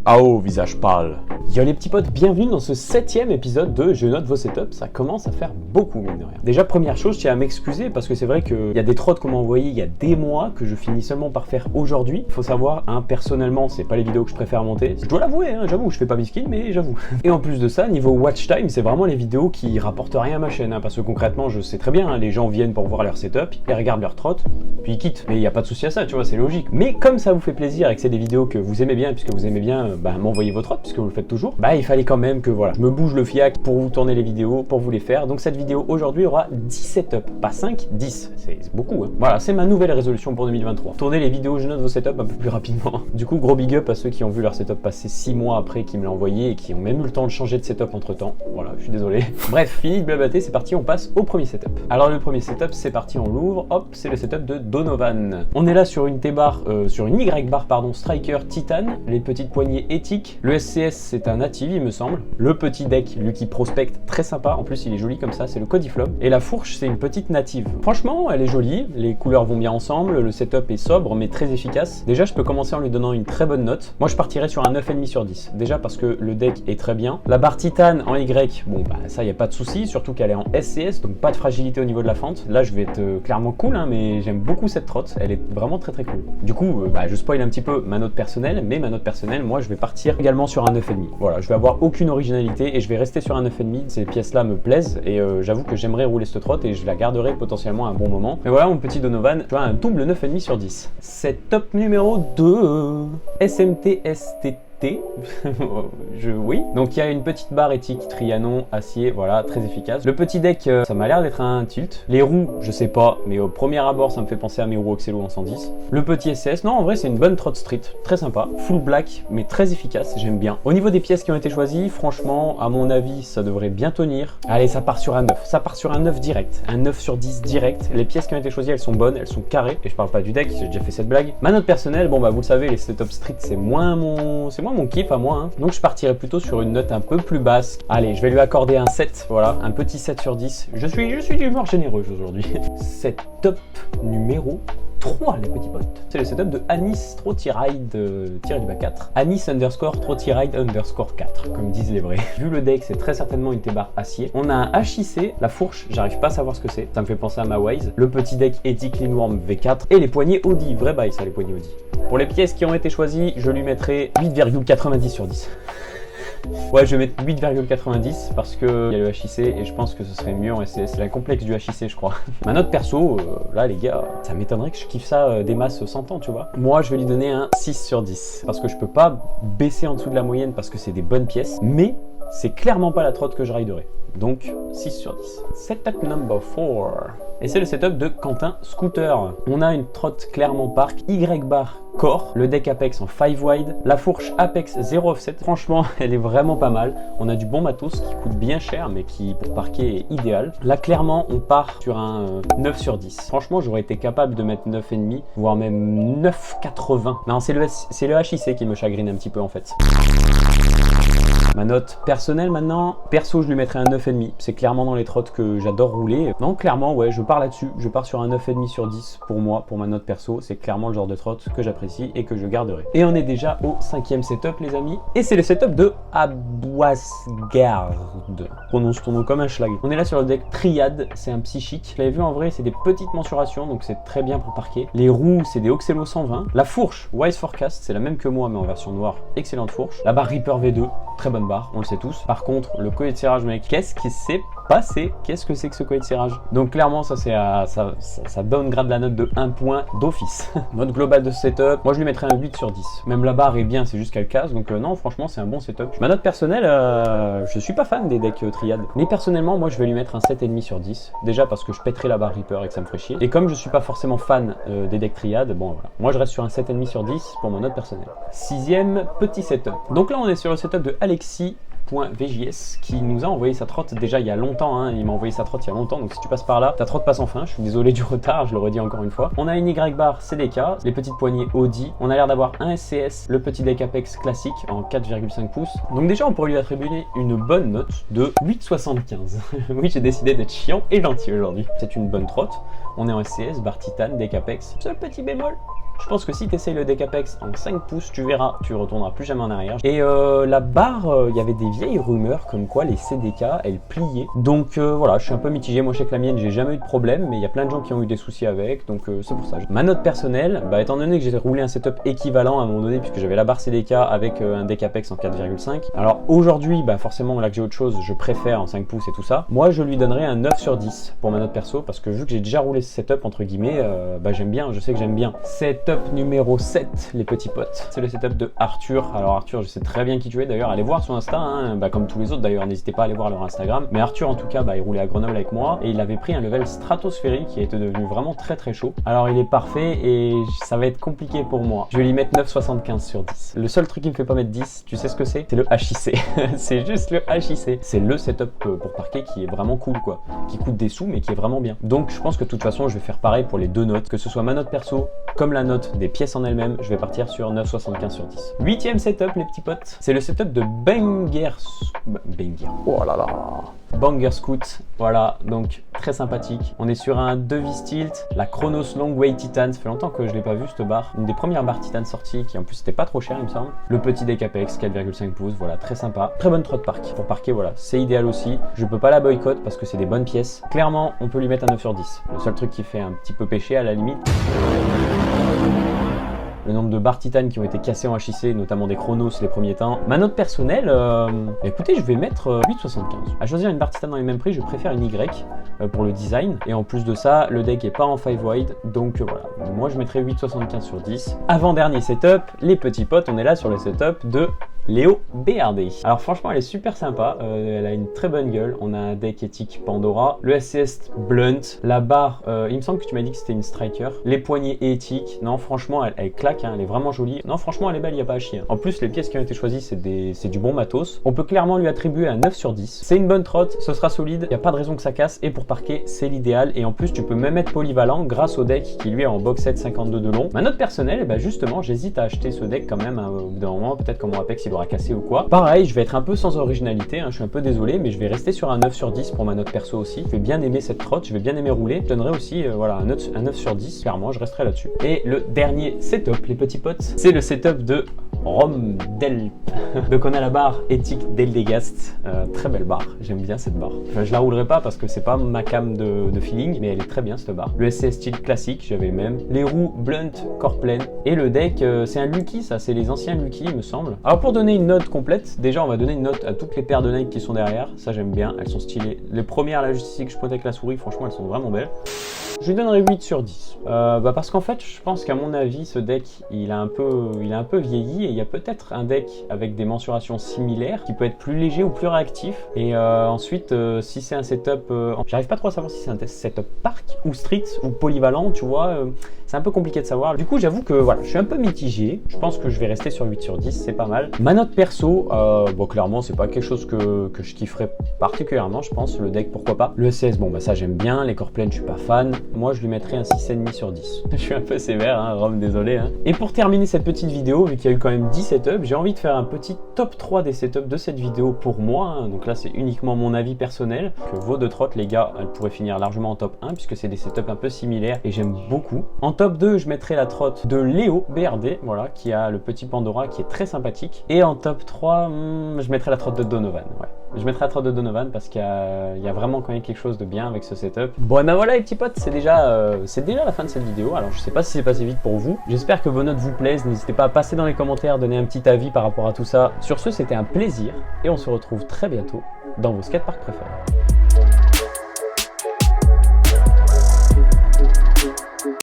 AO visage pâle. Yo les petits potes, bienvenue dans ce 7e épisode de Je note vos setups. Ça commence à faire beaucoup, mine de rien. Déjà, première chose, je tiens à m'excuser parce que c'est vrai qu'il y a des trottes qu'on m'a envoyées il y a des mois que je finis seulement par faire aujourd'hui. Il faut savoir, personnellement, c'est pas les vidéos que je préfère monter. Je dois l'avouer, j'avoue, je fais pas miskin, mais j'avoue. Et en plus de ça, niveau watch time, c'est vraiment les vidéos qui rapportent rien à ma chaîne. Parce que concrètement, je sais très bien, les gens viennent pour voir leur setup, ils regardent leur trotte, puis ils quittent. Mais il n'y a pas de souci à ça, tu vois, c'est logique. Mais comme ça vous fait plaisir et que c'est des vidéos que vous aimez bien, puisque vous aimez bien m'envoyer vos trottes, puisque vous le faites toujours, il fallait quand même que voilà, je me bouge le fiac pour vous tourner les vidéos, pour vous les faire. Donc cette vidéo aujourd'hui aura 10 setups, pas 5, 10. C'est beaucoup, Voilà, c'est ma nouvelle résolution pour 2023. Tournez les vidéos, je note vos setups un peu plus rapidement. Du coup, gros big up à ceux qui ont vu leur setup passer 6 mois après, qui me l'ont envoyé et qui ont même eu le temps de changer de setup entre temps. Voilà, je suis désolé. Bref, fini de blablater, c'est parti, on passe au premier setup. Alors le premier setup, c'est parti, on l'ouvre. Hop, c'est le setup de Donovan. On est là sur une T-bar, sur une Y-bar, pardon, Striker Titan, les petites poignées éthiques. Le SCS, c'est un native, il me semble. Le petit deck, Lucky Prospect, très sympa. En plus, il est joli comme ça, c'est le Codiflop. Et la fourche, c'est une petite native. Franchement, elle est jolie. Les couleurs vont bien ensemble. Le setup est sobre, mais très efficace. Déjà, je peux commencer en lui donnant une très bonne note. Moi, je partirais sur un 9,5 sur 10. Déjà parce que le deck est très bien. La barre Titan en Y, bon, ça, il n'y a pas de souci. Surtout qu'elle est en SCS, donc pas de fragilité au niveau de la fente. Là, je vais être clairement cool, mais j'aime beaucoup cette trotte. Elle est vraiment très très cool. Du coup, je spoil un petit peu ma note personnelle, mais ma note personnelle, moi, je vais partir également sur un 9,5. Voilà, je vais avoir aucune originalité et je vais rester sur un 9,5. Ces pièces-là me plaisent et j'avoue que j'aimerais rouler cette trotte et je la garderai potentiellement un bon moment. Mais voilà, mon petit Donovan, tu vois, un double 9,5 sur 10. Setup numéro 2, SMT STT. Oui. Donc il y a une petite barre éthique Trianon acier, voilà, très efficace. Le petit deck, ça m'a l'air d'être un tilt. Les roues, je sais pas, mais au premier abord, ça me fait penser à mes roues Oxelo en 110. Le petit SS, non, en vrai, c'est une bonne trotte street, très sympa. Full black, mais très efficace, j'aime bien. Au niveau des pièces qui ont été choisies, franchement, à mon avis, ça devrait bien tenir. Allez, ça part sur un 9. Ça part sur un 9 direct. Un 9 sur 10 direct. Les pièces qui ont été choisies, elles sont bonnes, elles sont carrées. Et je parle pas du deck, j'ai déjà fait cette blague. Ma note personnelle, bon, vous le savez, les setup street, c'est moins mon kiff à moi. Donc je partirais plutôt sur une note un peu plus basse. Allez, je vais lui accorder un 7, voilà, un petit 7 sur 10. Je suis d'humeur généreuse aujourd'hui. Setup numéro 3, les petits potes. C'est le setup de Anis Trotiride 4. Anis underscore Trotiride underscore 4, comme disent les vrais. Vu le deck, c'est très certainement une T-bar acier. On a un HIC, la fourche, j'arrive pas à savoir ce que c'est. Ça me fait penser à ma Wise. Le petit deck Ethic Cleanworm V4 et les poignées Audi. Vrai bail ça, les poignées Audi. Pour les pièces qui ont été choisies, je lui mettrai 8,90 sur 10. Ouais, je vais mettre 8,90 parce qu'il y a le HIC et je pense que ce serait mieux en SCS. C'est la complexe du HIC, je crois. Ma note perso, là les gars, ça m'étonnerait que je kiffe ça des masses 100 ans, tu vois. Moi, je vais lui donner un 6 sur 10 parce que je peux pas baisser en dessous de la moyenne parce que c'est des bonnes pièces, mais c'est clairement pas la trotte que je riderai. Donc 6 sur 10. Setup number 4. Et c'est le setup de Quentin Scooter. On a une trotte clairement park, Y-bar core, le deck Apex en 5 wide, la fourche Apex 0 offset. Franchement, elle est vraiment pas mal. On a du bon matos qui coûte bien cher, mais qui pour parquer est idéal. Là, clairement, on part sur un 9 sur 10. Franchement, j'aurais été capable de mettre 9,5, voire même 9,80. Non, c'est le HIC qui me chagrine un petit peu en fait. Ma note personnelle maintenant, perso je lui mettrais un 9,5, c'est clairement dans les trottes que j'adore rouler. Non clairement ouais, je pars là-dessus, je pars sur un 9,5 sur 10 pour moi, pour ma note perso, c'est clairement le genre de trotte que j'apprécie et que je garderai. Et on est déjà au 5e setup les amis, et c'est le setup de Aboisgard. Prononce ton nom comme un schlag. On est là sur le deck Triade, c'est un psychique. Je l'avais vu en vrai, c'est des petites mensurations, donc c'est très bien pour parquer. Les roues, c'est des Oxelo 120. La fourche, Wise Forecast, c'est la même que moi mais en version noire, excellente fourche. La barre Reaper V2, très bonne barre, on le sait tous. Par contre, le collier de serrage, mec, qu'est-ce qui s'est passé? Qu'est-ce que c'est que ce collier de serrage? Donc clairement, ça downgrade la note de 1 point d'office. Note globale de ce setup, moi je lui mettrais un 8 sur 10. Même la barre est bien, c'est juste qu'elle casse, donc non, franchement, c'est un bon setup. Ma note personnelle, je suis pas fan des decks Triade, mais personnellement, moi je vais lui mettre un 7,5 sur 10. Déjà parce que je pèterai la barre Reaper et que ça me ferait chier. Et comme je suis pas forcément fan des decks Triade, bon voilà. Moi je reste sur un 7,5 sur 10 pour ma note personnelle. 6e petit setup. Donc là, on est sur le setup de Alexis.vjs qui nous a envoyé sa trotte déjà il y a longtemps, il m'a envoyé sa trotte il y a longtemps, donc si tu passes par là, ta trotte passe enfin, je suis désolé du retard, je le redis encore une fois. On a une Y-bar CDK, les petites poignées Audi, on a l'air d'avoir un SCS, le petit deck Apex classique en 4,5 pouces, donc déjà on pourrait lui attribuer une bonne note de 8,75. Oui, j'ai décidé d'être chiant et gentil aujourd'hui. C'est une bonne trotte, on est en SCS, barre Titan, deck Apex, seul petit bémol, Je pense que si tu essayes le deck Apex en 5 pouces, tu verras, tu retourneras plus jamais en arrière. Et la barre, il y avait des vieilles rumeurs comme quoi les CDK, elles pliaient. Donc voilà, je suis un peu mitigé. Moi, je sais que la mienne, j'ai jamais eu de problème, mais il y a plein de gens qui ont eu des soucis avec, donc c'est pour ça. Ma note personnelle, bah, étant donné que j'ai roulé un setup équivalent à un moment donné, puisque j'avais la barre CDK avec un deck Apex en 4,5. Alors aujourd'hui, bah, forcément, là que j'ai autre chose, je préfère en 5 pouces et tout ça. Moi, je lui donnerais un 9 sur 10 pour ma note perso, parce que vu que j'ai déjà roulé ce setup, entre guillemets, bah, j'aime bien, je sais que j'aime bien. Setup numéro 7, les petits potes. C'est le setup de Arthur. Alors Arthur, je sais très bien qui tu es d'ailleurs, allez voir son Insta, hein, bah, comme tous les autres d'ailleurs, n'hésitez pas à aller voir leur Instagram. Mais Arthur, en tout cas, bah, il roulait à Grenoble avec moi et il avait pris un level stratosphérique qui était devenu vraiment très très chaud. Alors il est parfait et ça va être compliqué pour moi. Je vais lui mettre 9,75 sur 10. Le seul truc qui me fait pas mettre 10, tu sais ce que c'est? C'est le HIC. C'est juste le HIC. C'est le setup pour parquet qui est vraiment cool quoi. Qui coûte des sous mais qui est vraiment bien. Donc je pense que de toute façon je vais faire pareil pour les deux notes. Que ce soit ma note perso comme la note des pièces en elles-mêmes, je vais partir sur 9,75 sur 10. 8e setup les petits potes. C'est le setup de Banger. Oh là là. Banger Scout, voilà, donc très sympathique. On est sur un Devis Tilt, la Chronos Longway Titan, ça fait longtemps que je l'ai pas vu cette barre. Une des premières barres Titan sorties, qui en plus c'était pas trop cher il me semble. Le petit deck Apex, 4,5 pouces, voilà, très sympa. Très bonne trotte park, pour parquer voilà, c'est idéal aussi. Je peux pas la boycott parce que c'est des bonnes pièces. Clairement, on peut lui mettre un 9 sur 10. Le seul truc qui fait un petit peu péché à la limite, le nombre de barres titane qui ont été cassées en HIC, notamment des chronos les premiers temps. Ma note personnelle, écoutez, je vais mettre 8,75. À choisir une barre titane dans les mêmes prix, je préfère une Y pour le design. Et en plus de ça, le deck est pas en 5 wide, donc voilà. Moi, je mettrais 8,75 sur 10. Avant-dernier setup, les petits potes, on est là sur le setup de Léo BRD. Alors franchement elle est super sympa, elle a une très bonne gueule, on a un deck éthique Pandora, le SCS Blunt, la barre, il me semble que tu m'as dit que c'était une striker, les poignées éthiques, non franchement elle claque, hein, elle est vraiment jolie, non franchement elle est belle, il n'y a pas à chier. En plus les pièces qui ont été choisies c'est du bon matos, on peut clairement lui attribuer un 9 sur 10, c'est une bonne trotte, ce sera solide, il n'y a pas de raison que ça casse et pour parquer c'est l'idéal et en plus tu peux même être polyvalent grâce au deck qui lui est en box set 52 de long. Ma note personnelle, eh ben, justement j'hésite à acheter ce deck quand même hein, au bout d'un moment, peut-être comme mon Apex il aura cassé ou quoi. Pareil, je vais être un peu sans originalité, hein, je suis un peu désolé, mais je vais rester sur un 9 sur 10 pour ma note perso aussi. Je vais bien aimer cette trotte, je vais bien aimer rouler. Je donnerai aussi voilà, un 9 sur 10, clairement, je resterai là-dessus. Et le dernier setup, les petits potes, c'est le setup de Rome Delp. Donc on a la barre éthique d'Eldegast, très belle barre, j'aime bien cette barre. Enfin, je la roulerai pas parce que c'est pas ma cam de feeling, mais elle est très bien cette barre. Le SCS Steel classique, j'avais le même. Les roues Blunt Core Plane. Et le deck, c'est un Lucky, ça, c'est les anciens Lucky, il me semble. Alors pour donner une note complète, déjà on va donner une note à toutes les paires de Nike qui sont derrière, ça j'aime bien, elles sont stylées. Les premières là juste ici que je pointe avec la souris, franchement elles sont vraiment belles. Je lui donnerai 8 sur 10. Parce qu'en fait, je pense qu'à mon avis, ce deck, il a un peu vieilli et il y a peut-être un deck avec des mensurations similaires qui peut être plus léger ou plus réactif. Et ensuite, si c'est un setup... j'arrive pas trop à savoir si c'est un setup park ou street ou polyvalent, tu vois. C'est un peu compliqué de savoir. Du coup, j'avoue que voilà, je suis un peu mitigé. Je pense que je vais rester sur 8 sur 10, c'est pas mal. Ma note perso, bon, clairement, c'est pas quelque chose que je kifferais particulièrement, je pense. Le deck, pourquoi pas. Le CS, bon, bah ça, j'aime bien. Les core planes, je suis pas fan. Moi, je lui mettrais un 6,5 sur 10. Je suis un peu sévère, hein, Rome, désolé. Hein. Et pour terminer cette petite vidéo, vu qu'il y a eu quand même 10 setups, j'ai envie de faire un petit top 3 des setups de cette vidéo pour moi. Hein. Donc là, c'est uniquement mon avis personnel. Que vos deux trottes, les gars, elles pourraient finir largement en top 1, puisque c'est des setups un peu similaires et j'aime beaucoup. En top 2, je mettrai la trotte de Léo BRD, voilà, qui a le petit Pandora qui est très sympathique. Et en top 3, je mettrai la trotte de Donovan, ouais. Je mettrai la trotte de Donovan parce qu'il y a vraiment quand même quelque chose de bien avec ce setup. Bon, et ben voilà les petits potes, c'est déjà la fin de cette vidéo. Alors je sais pas si c'est passé vite pour vous. J'espère que vos notes vous plaisent. N'hésitez pas à passer dans les commentaires, donner un petit avis par rapport à tout ça. Sur ce, c'était un plaisir et on se retrouve très bientôt dans vos skateparks préférés.